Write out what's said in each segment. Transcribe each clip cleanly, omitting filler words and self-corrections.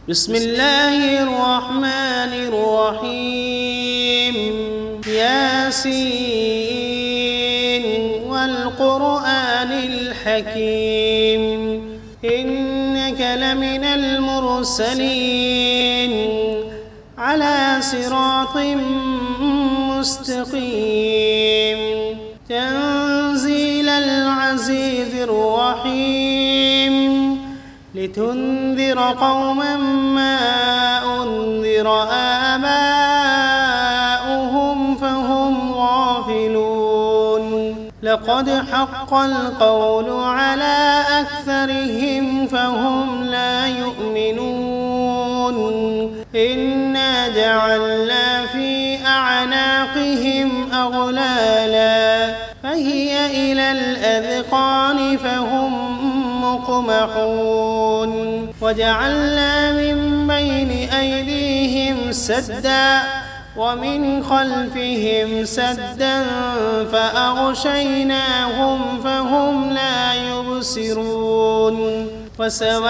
بسم الله الرحمن الرحيم ياسين والقرآن الحكيم إنك لمن المرسلين على صراط مستقيم تنزيل العزيز الرحيم لتنذر قوما ما أنذر آباؤهم فهم غافلون لقد حق القول على أكثرهم فهم لا يؤمنون إنا جعلنا في أعناقهم أغلالا فهي إلى الأذقان فهم مقمحون وجعلنا من بين أيديهم سدا ومن خلفهم سدا فأغشيناهم فهم لا يبصرون وسواء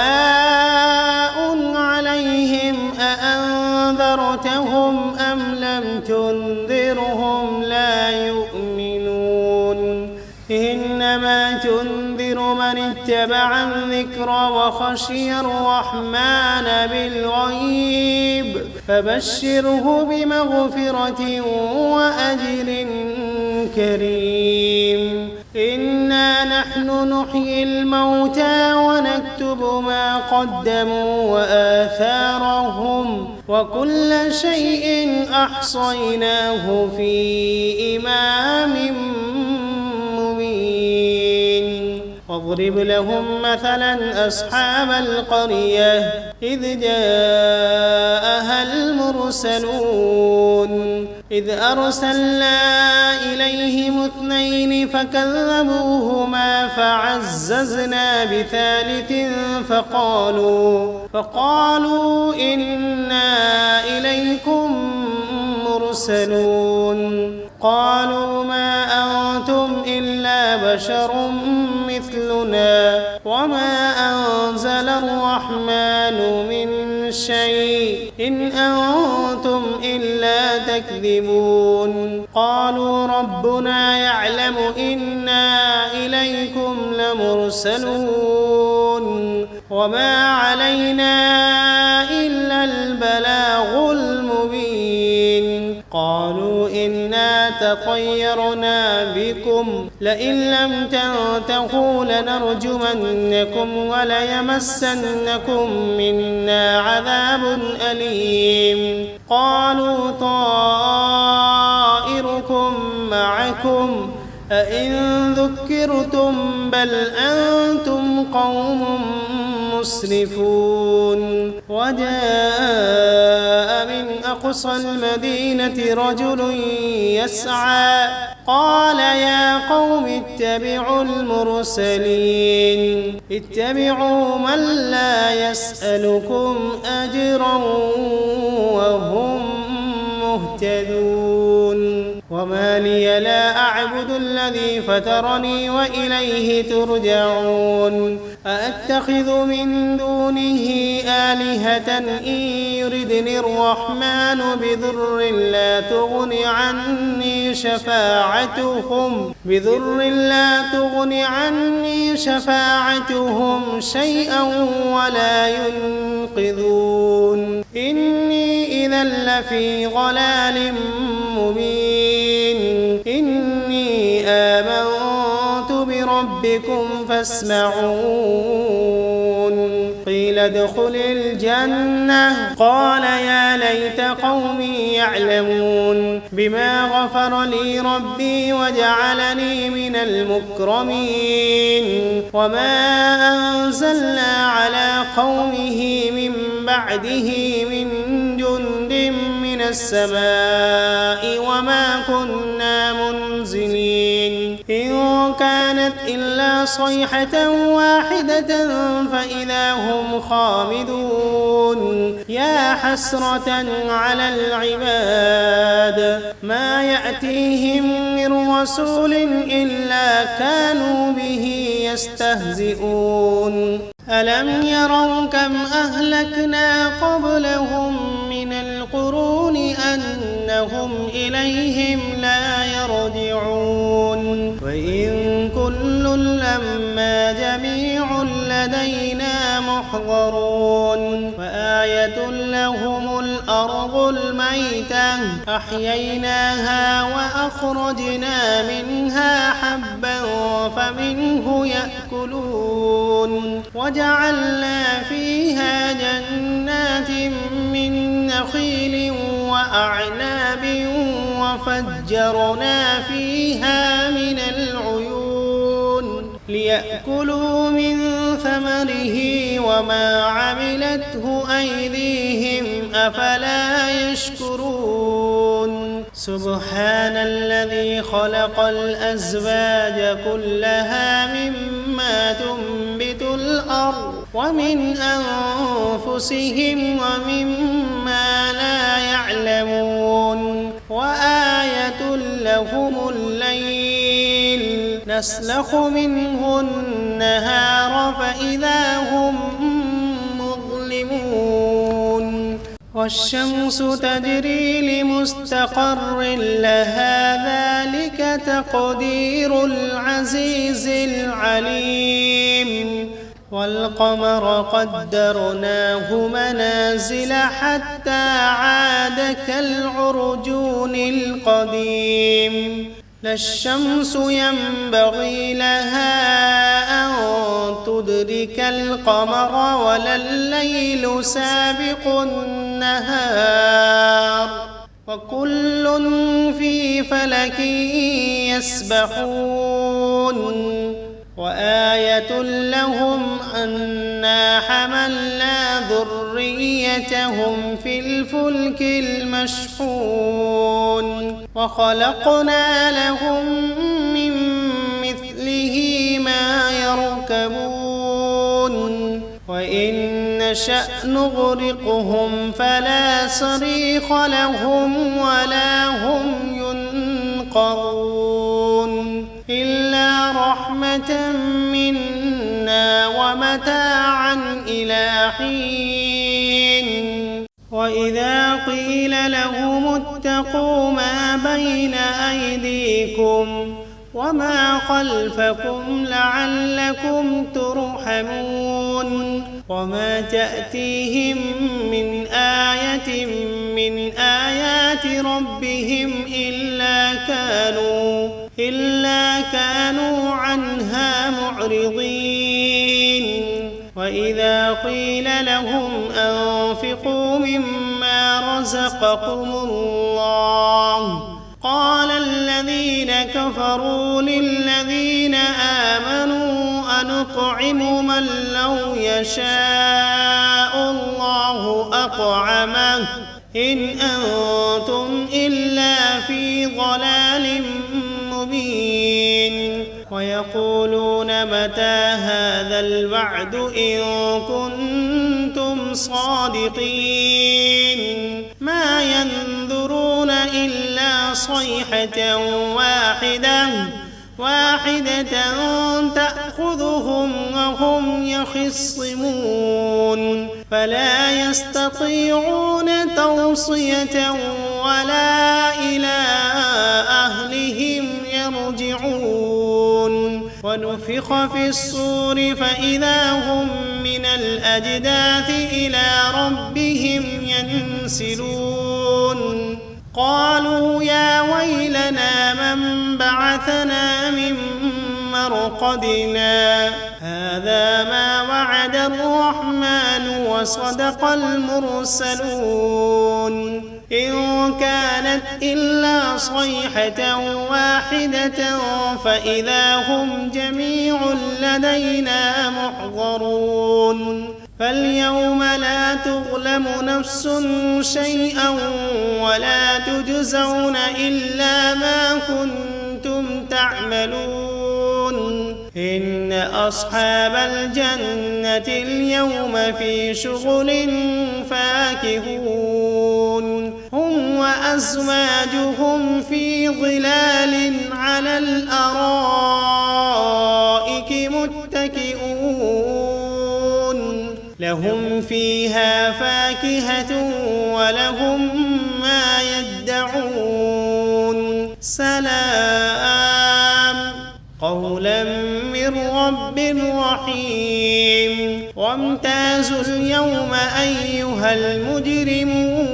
عليهم أأنذرتهم أم لم تنذرهم لا يؤمنون إنما تنذر من اتبع الذكر وخشي الرحمن بالغيب فبشره بمغفرة وأجر كريم إنا نحن نحيي الموتى ونكتب ما قدموا وآثارهم وكل شيء أحصيناه في إمام واضرب لهم مثلا أصحاب القرية إذ جاءها المرسلون إذ أرسلنا إليهم 2 فكذبوهما فعززنا بثالث فقالوا إنا إليكم مرسلون قالوا ما أنتم إلا بشر مثلنا وما أنزل الرحمن من شيء إن أنتم إلا تكذبون قالوا ربنا يعلم إنا إليكم لمرسلون وما علينا إلا البلاغ المبين قالوا إنا تطيرنا بكم لئن لم تنتهوا لنرجمنكم وليمسنكم منا عذاب أليم قالوا طائركم معكم أئن ذكرتم بل أنتم قوم مسرفون وجاء من أقصى المدينة رجل يسعى قال يا قوم اتبعوا المرسلين اتبعوا من لا يسألكم أجرا وهم مهتدون وما لي لا أعبد الذي فطرني وإليه ترجعون أأتخذ من دونه آلهة إن يردني الرحمن بضر لا تغن عني شفاعتهم شيئا ولا ينقذون إني إذا لفي ضلال مبين إني آمنت بربكم فاسمعون قيل ادخل الجنة قال يا ليت قومي يعلمون بما غفر لي ربي وجعلني من المكرمين وما أنزلنا على قومه من بعده من جند من السماء وما كنا منزلين إن كانت إلا صيحة واحدة فإذا هم خامدون يا حسرة على العباد ما يأتيهم من رسول إلا كانوا به يستهزئون ألم يروا كم أهلكنا قبلهم من القرون أنهم إليهم لا يرجعون وإن كل لما جميع لدينا محضرون وآية لهم الأرض الميتة أحييناها وأخرجنا منها حبا فمنه يأكلون وجعلنا فيها جنات من نخيل وأعناب وفجرنا فيها من العيون ليأكلوا من ثمره وما عملته أيديهم أفلا يشكرون سبحان الذي خلق الأزواج كلها مما تنبت الأرض ومن أنفسهم ومما لا يعلمون وآية لهم الليل نسلخ منه النهار فإذا هم مظلمون والشمس تجري لمستقر لها ذلك تقدير العزيز العليم والقمر قدرناه منازل حتى عاد كالعرجون القديم لا الشمس ينبغي لها أن تدرك القمر ولا الليل سابق النهار وكل في فلك يسبحون وآية لهم أنا حملنا ذريتهم في الفلك المشحون وخلقنا لهم من مثله ما يركبون وإن نشأ نغرقهم فلا صريخ لهم ولا هم ينقذون إلا رحمة منا ومتاعا إلى حين وإذا قيل لهم اتقوا ما بين أيديكم وما خلفكم لعلكم ترحمون وما تأتيهم من آية من آيات ربهم إلا كانوا عنها معرضين وإذا قيل لهم أنفقوا مما رزقكم الله قال الذين كفروا للذين آمنوا أنطعم من لو يشاء الله أطعمه إن أنتم إلا في ضلال مبين ويقولون متى هذا الوعد إن كنتم صادقين ما ينظرون إلا صيحة واحدة تأخذهم وهم يخصمون فلا يستطيعون توصية ولا إلى أهلهم يرجعون ونفخ في الصور فإذا هم من الأجداث إلى ربهم ينسلون قالوا يا ويلنا من بعثنا من مرقدنا هذا ما وعد الرحمن وصدق المرسلون إن كانت إلا صيحة واحدة فإذا هم جميع لدينا محضرون فاليوم لا تظلم نفس شيئا ولا تجزون إلا ما كنتم تعملون إن أصحاب الجنة اليوم في شغل فاكهون هم وأزواجهم في ظلال على الأرائك متكئون فيها فاكهة ولهم ما يدعون سلام قولا من رب رحيم وامتازوا اليوم أيها المجرمون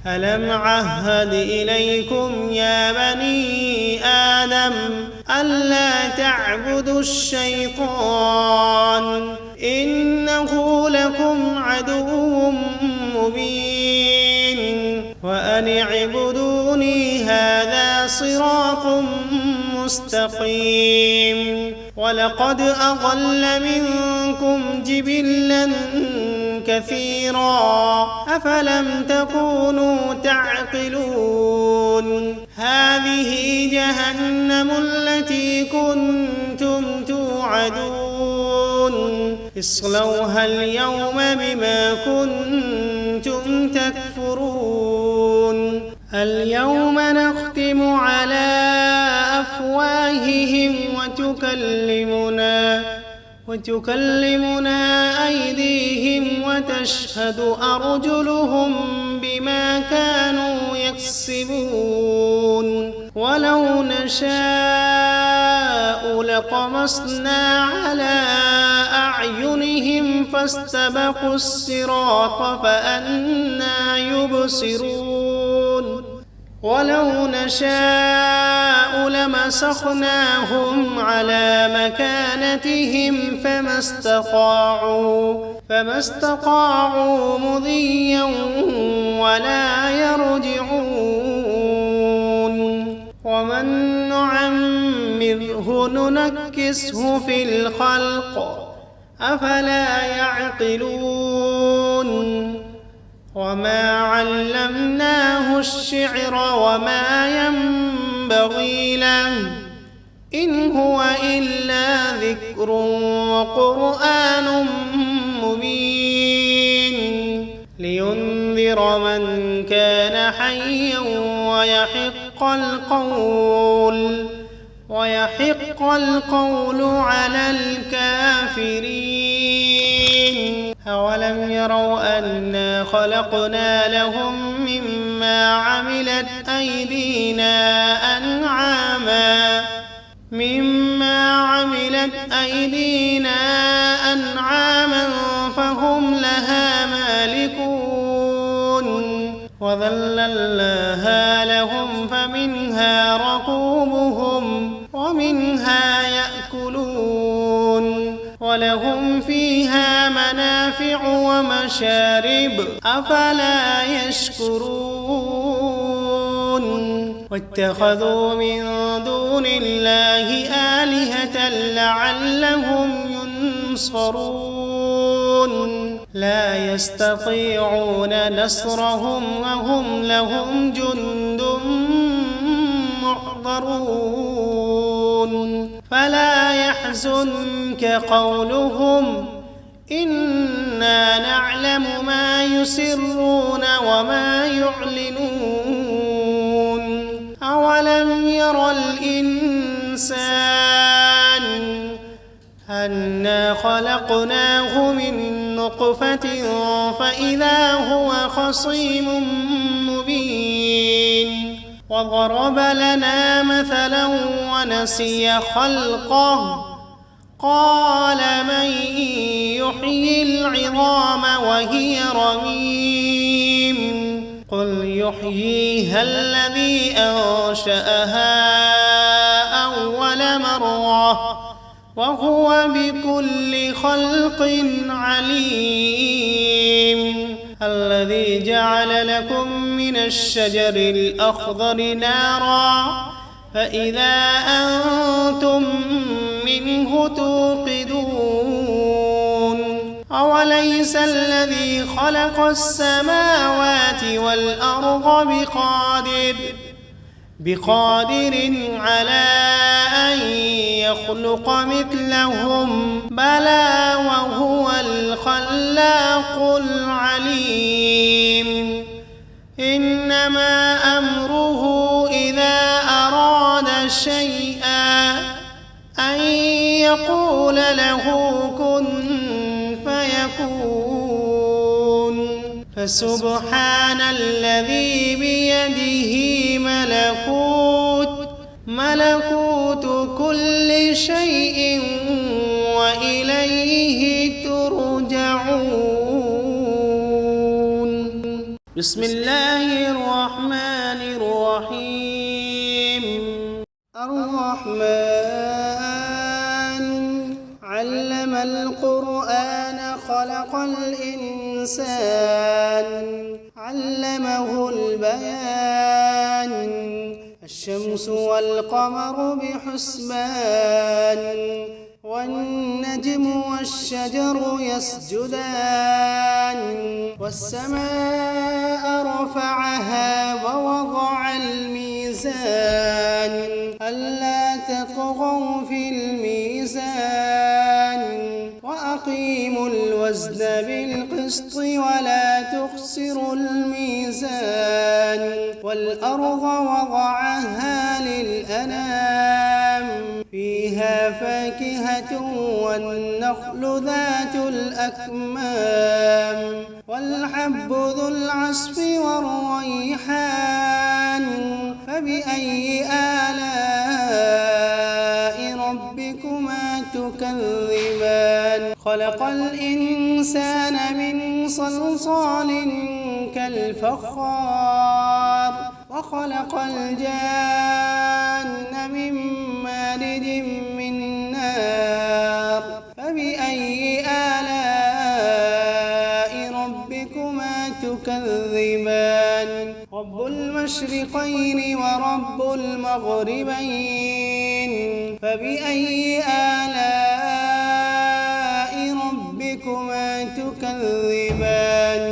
ألم عهد إليكم يا بني آدم ألا تعبدوا الشيطان إنه لكم عدو مبين وأن اعبدوني هذا صراط مستقيم ولقد أضل منكم جبلا كثيرا أفلم تكونوا تعقلون هذه جهنم التي كنتم توعدون اصلوها اليوم بما كنتم تكفرون اليوم نختم على أفواههم وتكلمنا أيديهم وتشهد أرجلهم بما كانوا يكسبون ولو نشاء لطمسنا على أعينهم فاستبقوا الصراط فأنى يبصرون ولو نشاء لمسخناهم على مكانتهم فما استطاعوا مضيا ولا يرجعون ومن نعمره ننكسه في الخلق أفلا يعقلون وما علمناه الشعر وما ينبغي له إن هو إلا ذكر وقرآن مبين لينذر من كان حيا ويحق القول على الكافرين أولم يروا أنا خلقنا لهم مما عملت أيدينا أنعاما فهم لها مالكون وذللناها لهم فمنها ركوبهم ومنها يأكلون ولهم فيها منافع ومشارب أفلا يشكرون واتخذوا من دون الله آلهة لعلهم ينصرون لا يستطيعون نصرهم وهم لهم جند محضرون فلا يحزنك قولهم إنا نعلم ما يسرون وما يعلنون أولم ير الإنسان أنا خلقناه من نطفة فإذا هو خصيم مبين وضرب لنا مثلا ونسي خلقه قال من يحيي العظام وهي رميم قل يحييها الذي أنشأها أول مرة وهو بكل خلق عليم الذي جعل لكم من الشجر الأخضر نارا فإذا أنتم منه توقدون أوليس الذي خلق السماوات والأرض بقادر على أن يخلق مثلهم بلى وهو الخلاق العليم إنما أمره إذا أراد شيئا أن يقول له كن فسبحان الذي بيده ملكوت كل شيء وإليه ترجعون. بسم الله الرحمن الرحيم. الرحمن علم القرآن خلق الإنسان علمه البيان الشمس والقمر بحسبان والنجم والشجر يسجدان والسماء رفعها ووضع الميزان ألا تطغوا في الميزان وأقيموا الوزن بالقسط ولا تخسروا الميزان والأرض وضعها للأنام فيها فاكهة والنخل ذات الأكمام والحب ذو العصف والريحان فبأي آلاء ربكما تكذبان خلق الإنسان من صلصال كالفخار وخلق الجان من مارج من نار فبأي آلاء ربكما تكذبان رب المشرقين ورب المغربين فبأي آلاء ربكما تكذبان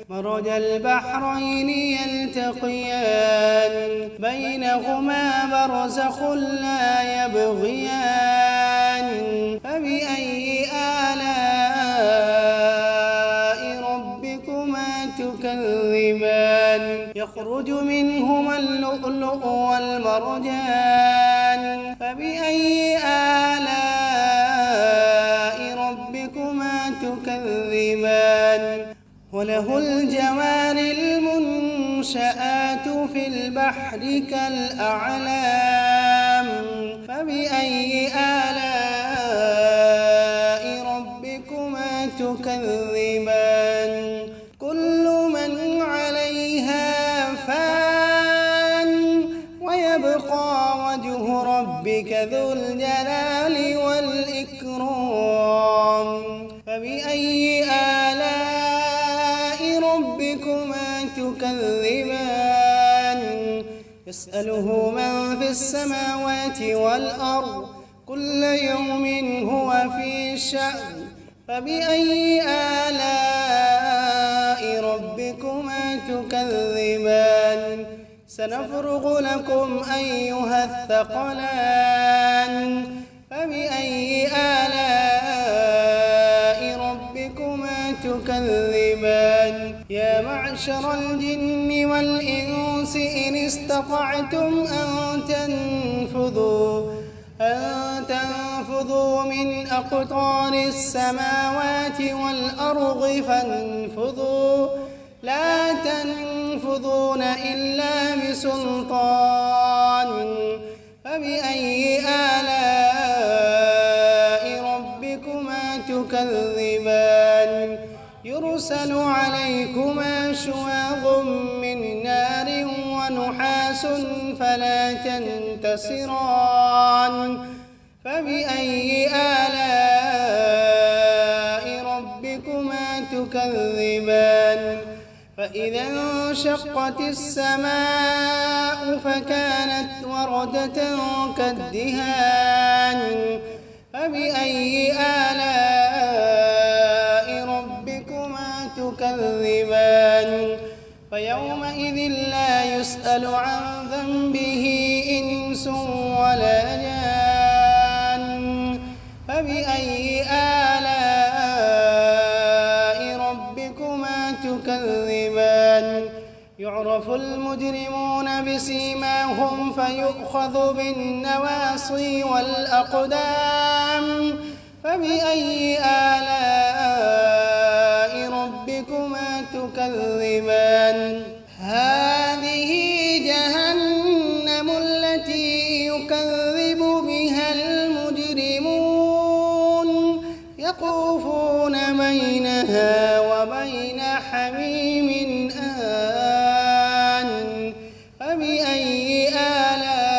مرج البحرين يلتقيان بينهما برزخ لا يبغيان فبأي آلاء ربكما تكذبان يخرج منهما اللؤلؤ والمرجان فبأي آلاء ربكما تكذبان وله الجوار المنشآت في البحر كالأعلام فبأي آلاء ربكما تكذبان كل من عليها فان ويبقى وجه ربك ذو الجلال والإكرام فبأي آلاء ربكما تكذبان يسأله من في السماوات والأرض كل يوم هو في شأن فبأي آلاء ربكما تكذبان سنفرغ لكم أيها الثقلان فبأي آلاء ربكما تكذبان يا معشر الجن والإنس إن استطعتم أن تنفذوا من أقطار السماوات والأرض فانفذوا لا تنفذون إلا بسلطان فبأي آلاء ربكما تكذبان يرسل عليكما شواظ من نار ونحاس فلا تنتصران فبأي آلاء ربكما تكذبان فإذا انشقت السماء فكانت وردة كالدهان فبأي آلاء ربكما تكذبان فيومئذ لا يسأل عن ذنبه إنس ولا جان فبأي آلاء ربكما تكذبان يعرف المجرمون بسيماهم فيؤخذ بالنواصي والأقدام فبأي آلاء ربكما ربكما تكذبان هذه جهنم التي يكذب بها المجرمون يطوفون بينها وبين حميم آن فبأي آلاء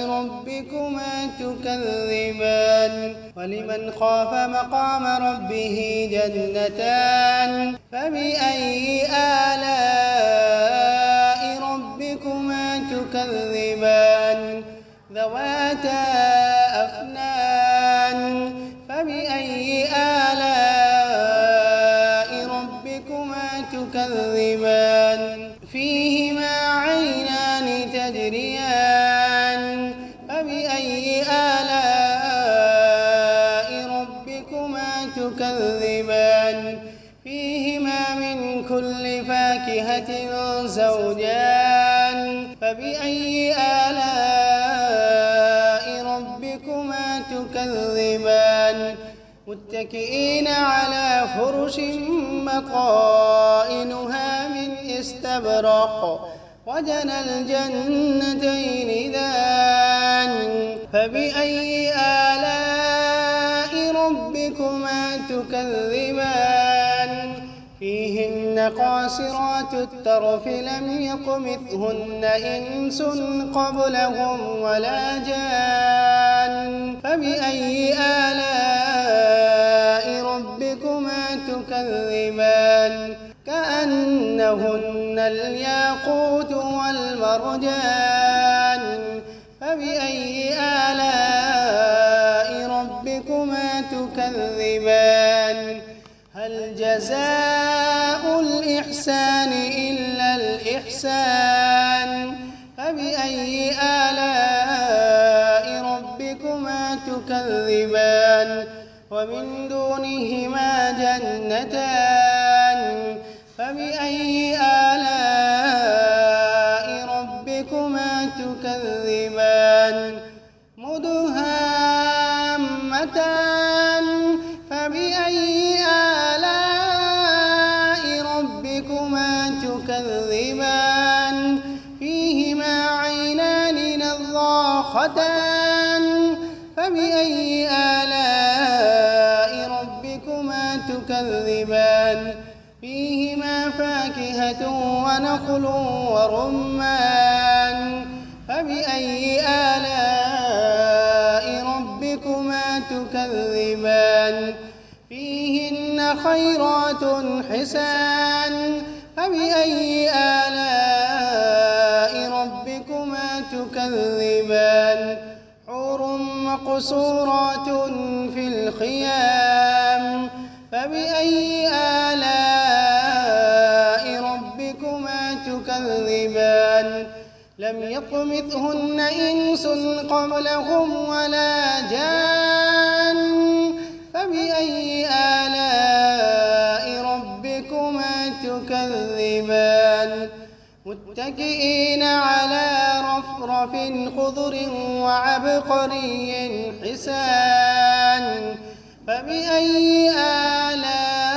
ربكما تكذبان ولمن خاف مقام ربه جنتان فبأي آلاء ربكما تكذبان ذواتا أفنان فبأي آلاء ربكما تكذبان فيهما عينان تجريان فبأي آلاء ربكما تكذبان فيهما من كل فاكهة زوجان فبأي آلاء ربكما تكذبان متكئين على فرش بطائنها من استبرق وجنى الجنتين دان فبأي آلاء ربكما تكذبان فيهن قاصرات الطرف لم يطمثهن إنس قبلهم ولا جان فبأي آلاء ربكما تكذبان كأنهن الياقوت والمرجان فبأي آلاء ربكما تكذبان هل جزاء الإحسان إلا الإحسان فبأي آلاء ربكما تكذبان ومن دونهما جنتان فبأي آلاء ربكما تكذبان مدهامتان فبأي آلاء ربكما تكذبان فيهما عينان نضاختان فبأي آلاء ربكما تكذبان فيهما فاكهة ونخل ورمان فبأي آلاء ربكما تكذبان فيهن خيرات حسان فبأي آلاء ربكما تكذبان حور مقصورات في الخيام فبأي آلاء ربكما تكذبان لم يطمثهن إنس قبلهم ولا جان فبأي آلاء ربكما تكذبان متكئين على رفرف خضر وعبقري حسان فبأي آلاء